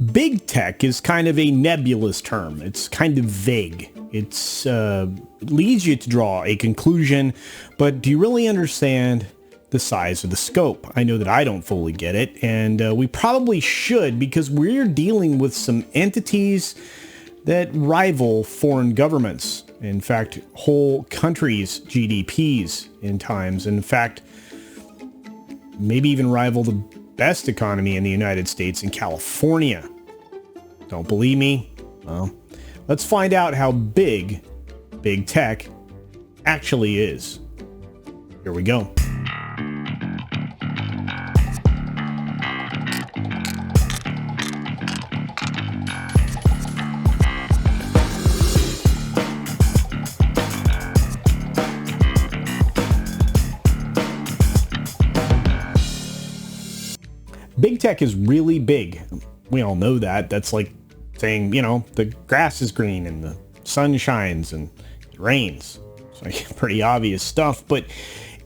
Big tech is kind of a nebulous term. It's kind of vague. It leads you to draw a conclusion, but do you really understand the size of the scope? I know that I don't fully get it, and we probably should, because we're dealing with some entities that rival foreign governments. In fact, whole countries' GDPs in times. In fact, maybe even rival the best economy in the United States in California. Don't believe me? Well, let's find out how big tech actually is. Here we go. Big tech is really big. We all know that. That's like saying, the grass is green and the sun shines and it rains. It's like pretty obvious stuff, but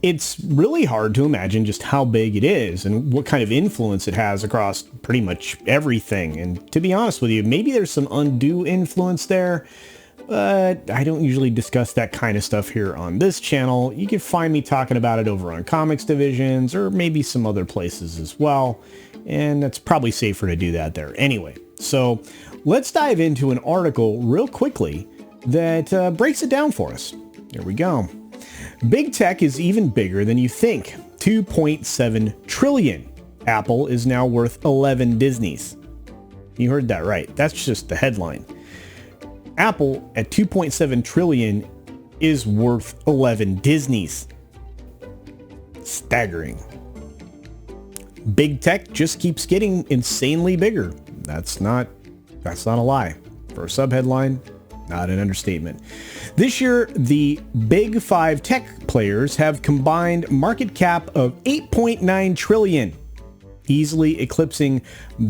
it's really hard to imagine just how big it is and what kind of influence it has across pretty much everything. And to be honest with you, maybe there's some undue influence there, but I don't usually discuss that kind of stuff here on this channel. You can find me talking about it over on Comics Divisions or maybe some other places as well. And that's probably safer to do that there anyway. So let's dive into an article real quickly that breaks it down for us. Here we go. Big tech is even bigger than you think. 2.7 trillion. Apple is now worth 11 Disneys. You heard that right. That's just the headline. Apple at 2.7 trillion is worth 11 Disneys. Staggering. Big tech just keeps getting insanely bigger. That's not a lie. For a subheadline, not an understatement. This year, the big five tech players have combined market cap of 8.9 trillion, easily eclipsing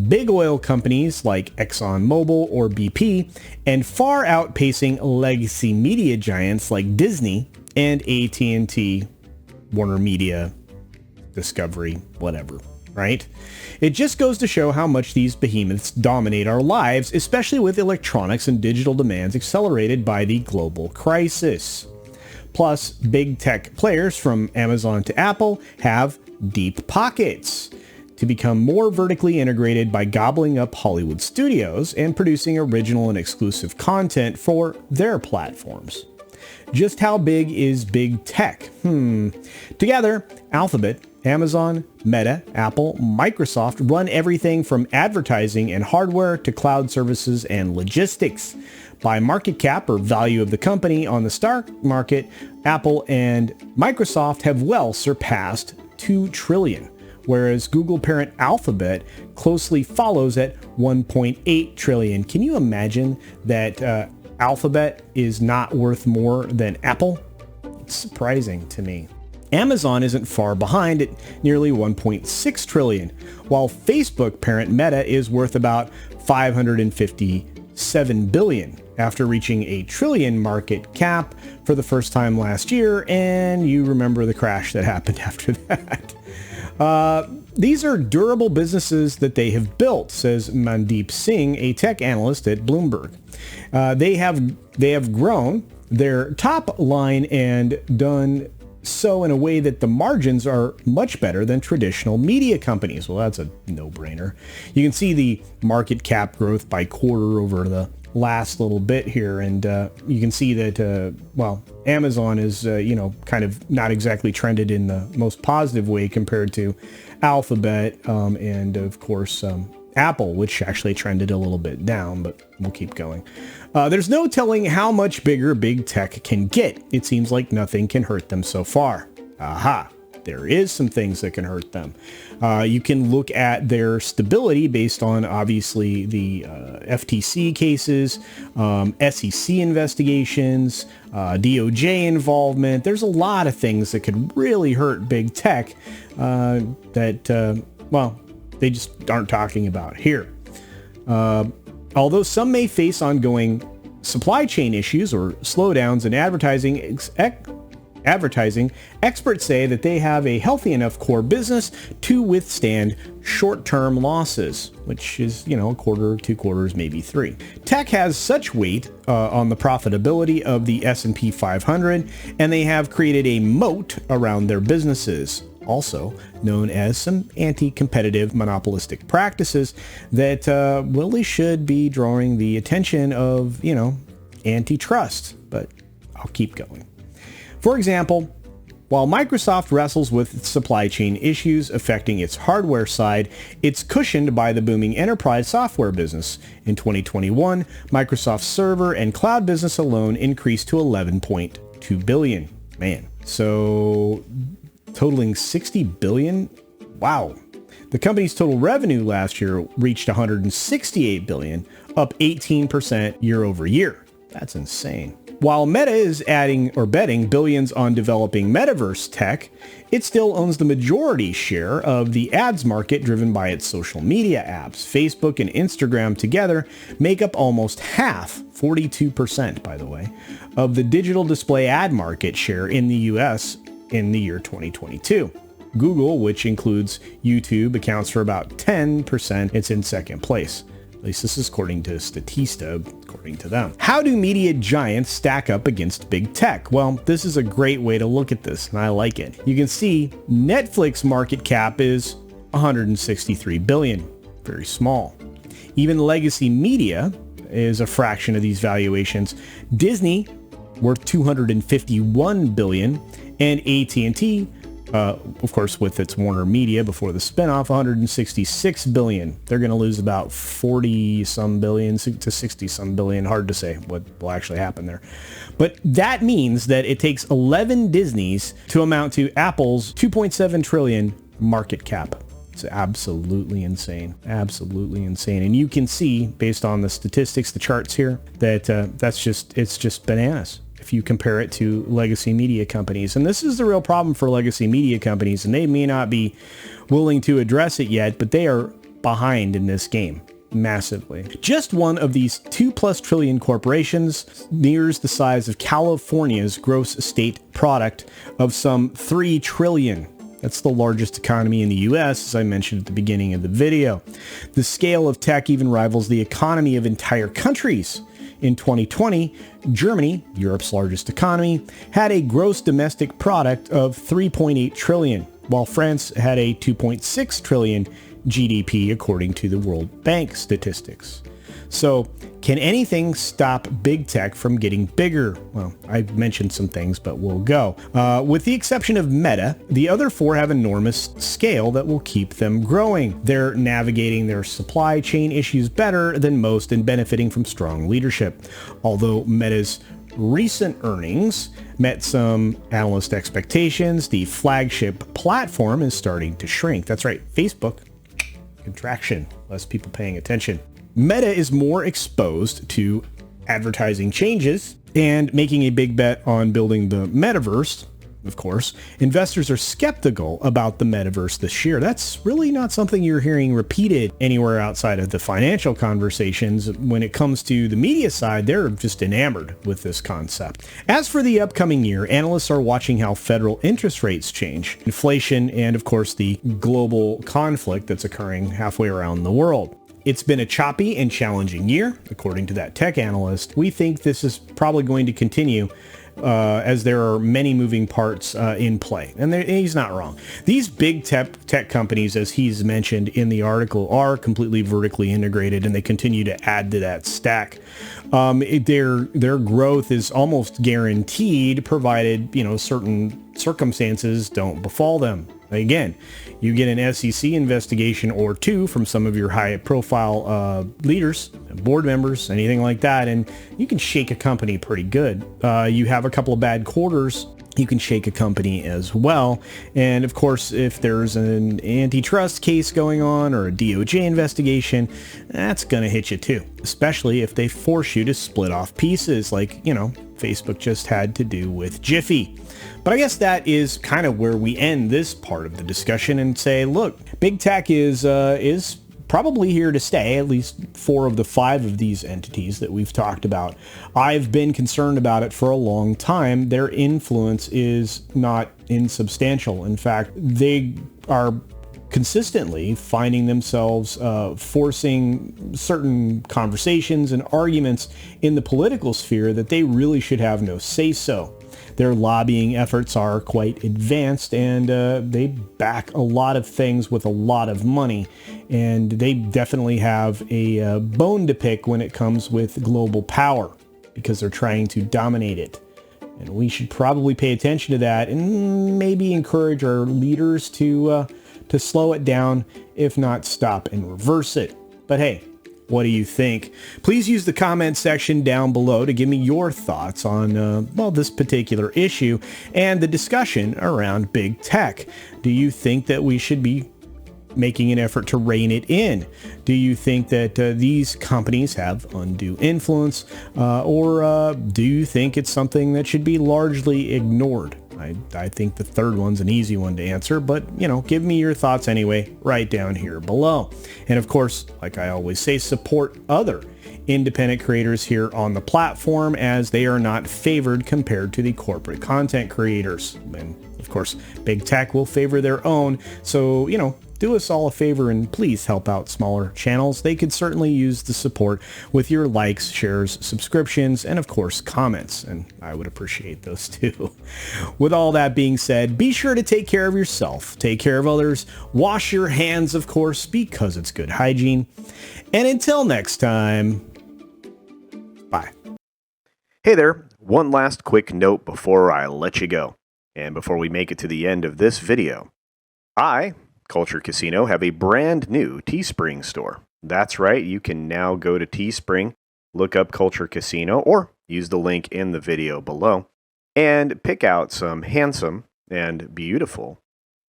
big oil companies like ExxonMobil or BP, and far outpacing legacy media giants like Disney and AT&T, Warner Media, Discovery, whatever. Right? It just goes to show how much these behemoths dominate our lives, especially with electronics and digital demands accelerated by the global crisis. Plus, big tech players from Amazon to Apple have deep pockets to become more vertically integrated by gobbling up Hollywood studios and producing original and exclusive content for their platforms. Just how big is big tech? Together, Alphabet, Amazon, Meta, Apple, Microsoft run everything from advertising and hardware to cloud services and logistics. By market cap or value of the company on the stock market, Apple and Microsoft have well surpassed 2 trillion, whereas Google parent Alphabet closely follows at 1.8 trillion. Can you imagine that Alphabet is not worth more than Apple? It's surprising to me. Amazon isn't far behind at nearly 1.6 trillion, while Facebook parent Meta is worth about 557 billion after reaching a trillion market cap for the first time last year, and you remember the crash that happened after that. These are durable businesses that they have built, says Mandeep Singh, a tech analyst at Bloomberg. They have grown their top line and done so in a way that the margins are much better than traditional media companies. Well, that's a no-brainer. You can see the market cap growth by quarter over the last little bit here, and you can see that, Amazon is, kind of not exactly trended in the most positive way compared to Alphabet, and of course, Apple, which actually trended a little bit down, but we'll keep going. There's no telling how much bigger big tech can get. It seems like nothing can hurt them so far. Aha, there is some things that can hurt them. You can look at their stability based on, obviously, the FTC cases, SEC investigations, DOJ involvement. There's a lot of things that could really hurt big tech they just aren't talking about here. Although some may face ongoing supply chain issues or slowdowns in advertising, advertising, experts say that they have a healthy enough core business to withstand short-term losses, which is, a quarter, 2 quarters, maybe 3. Tech has such weight on the profitability of the S&P 500, and they have created a moat around their businesses, also known as some anti-competitive monopolistic practices that really should be drawing the attention of, antitrust, but I'll keep going. For example, while Microsoft wrestles with supply chain issues affecting its hardware side, it's cushioned by the booming enterprise software business. In 2021, Microsoft's server and cloud business alone increased to $11.2 billion. Man, so totaling $60 billion? Wow. The company's total revenue last year reached $168 billion, up 18% year over year. That's insane. While Meta is adding or betting billions on developing metaverse tech, it still owns the majority share of the ads market driven by its social media apps. Facebook and Instagram together make up almost half, 42% by the way, of the digital display ad market share in the US in the year 2022. Google, which includes YouTube, accounts for about 10%. It's in second place. At least this is according to Statista, according to them. How do media giants stack up against big tech? Well, this is a great way to look at this, and I like it. You can see Netflix market cap is $163 billion, very small. Even legacy media is a fraction of these valuations. Disney, worth $251 billion, and AT&T, of course, with its Warner Media before the spinoff, $166 billion. They're going to lose about 40-some billion to 60-some billion. Hard to say what will actually happen there. But that means that it takes 11 Disneys to amount to Apple's $2.7 trillion market cap. It's absolutely insane. Absolutely insane. And you can see, based on the statistics, the charts here, that it's just bananas if you compare it to legacy media companies. And this is the real problem for legacy media companies, and they may not be willing to address it yet, but they are behind in this game massively. Just one of these 2+ trillion corporations nears the size of California's gross state product of some 3 trillion. That's the largest economy in the US, as I mentioned at the beginning of the video. The scale of tech even rivals the economy of entire countries. In 2020, Germany, Europe's largest economy, had a gross domestic product of 3.8 trillion, while France had a 2.6 trillion GDP according to the World Bank statistics. So, can anything stop big tech from getting bigger? Well, I've mentioned some things, but we'll go. With the exception of Meta, the other 4 have enormous scale that will keep them growing. They're navigating their supply chain issues better than most and benefiting from strong leadership. Although Meta's recent earnings met some analyst expectations, the flagship platform is starting to shrink. That's right, Facebook, contraction, less people paying attention. Meta is more exposed to advertising changes and making a big bet on building the metaverse. Of course, investors are skeptical about the metaverse this year. That's really not something you're hearing repeated anywhere outside of the financial conversations. When it comes to the media side, they're just enamored with this concept. As for the upcoming year, analysts are watching how federal interest rates change, inflation, and of course the global conflict that's occurring halfway around the world. It's been a choppy and challenging year, according to that tech analyst. We think this is probably going to continue as there are many moving parts in play. And he's not wrong. These big tech companies, as he's mentioned in the article, are completely vertically integrated, and they continue to add to that stack. Their growth is almost guaranteed, provided certain circumstances don't befall them. Again, you get an SEC investigation or 2 from some of your high-profile leaders, board members, anything like that, and you can shake a company pretty good. You have a couple of bad quarters, you can shake a company as well. And of course, if there's an antitrust case going on or a DOJ investigation, that's going to hit you too, especially if they force you to split off pieces like, Facebook just had to do with Jiffy. But I guess that is kind of where we end this part of the discussion and say, look, big tech is probably here to stay, at least 4 of the 5 of these entities that we've talked about. I've been concerned about it for a long time. Their influence is not insubstantial. In fact, they are consistently finding themselves forcing certain conversations and arguments in the political sphere that they really should have no say-so. Their lobbying efforts are quite advanced, and they back a lot of things with a lot of money, and they definitely have a bone to pick when it comes with global power, because they're trying to dominate it. And we should probably pay attention to that and maybe encourage our leaders to slow it down, if not stop and reverse it. But hey, what do you think? Please use the comment section down below to give me your thoughts on, well, this particular issue and the discussion around big tech. Do you think that we should be making an effort to rein it in? Do you think that these companies have undue influence, or do you think it's something that should be largely ignored? I think the third one's an easy one to answer, but, you know, give me your thoughts anyway, right down here below. And of course, like I always say, support other independent creators here on the platform, as they are not favored compared to the corporate content creators. And of course, big tech will favor their own. So, you know, do us all a favor and please help out smaller channels. They could certainly use the support with your likes, shares, subscriptions, and of course comments, and I would appreciate those too. With all that being said, be sure to take care of yourself, take care of others, wash your hands, of course, because it's good hygiene. And until next time, bye. Hey there, one last quick note before I let you go, and before we make it to the end of this video. CultureCasino, have a brand new Teespring store. That's right, you can now go to Teespring, look up CultureCasino, or use the link in the video below, and pick out some handsome and beautiful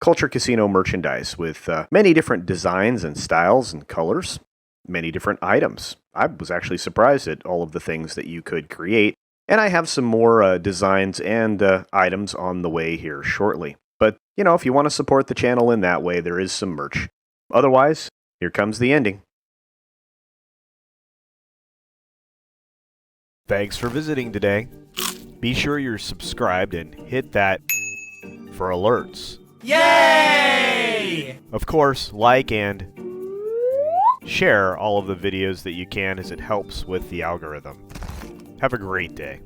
CultureCasino merchandise with many different designs and styles and colors, many different items. I was actually surprised at all of the things that you could create, and I have some more designs and items on the way here shortly. But, you know, if you want to support the channel in that way, there is some merch. Otherwise, here comes the ending. Thanks for visiting today. Be sure you're subscribed and hit that for alerts. Yay! Of course, like and share all of the videos that you can, as it helps with the algorithm. Have a great day.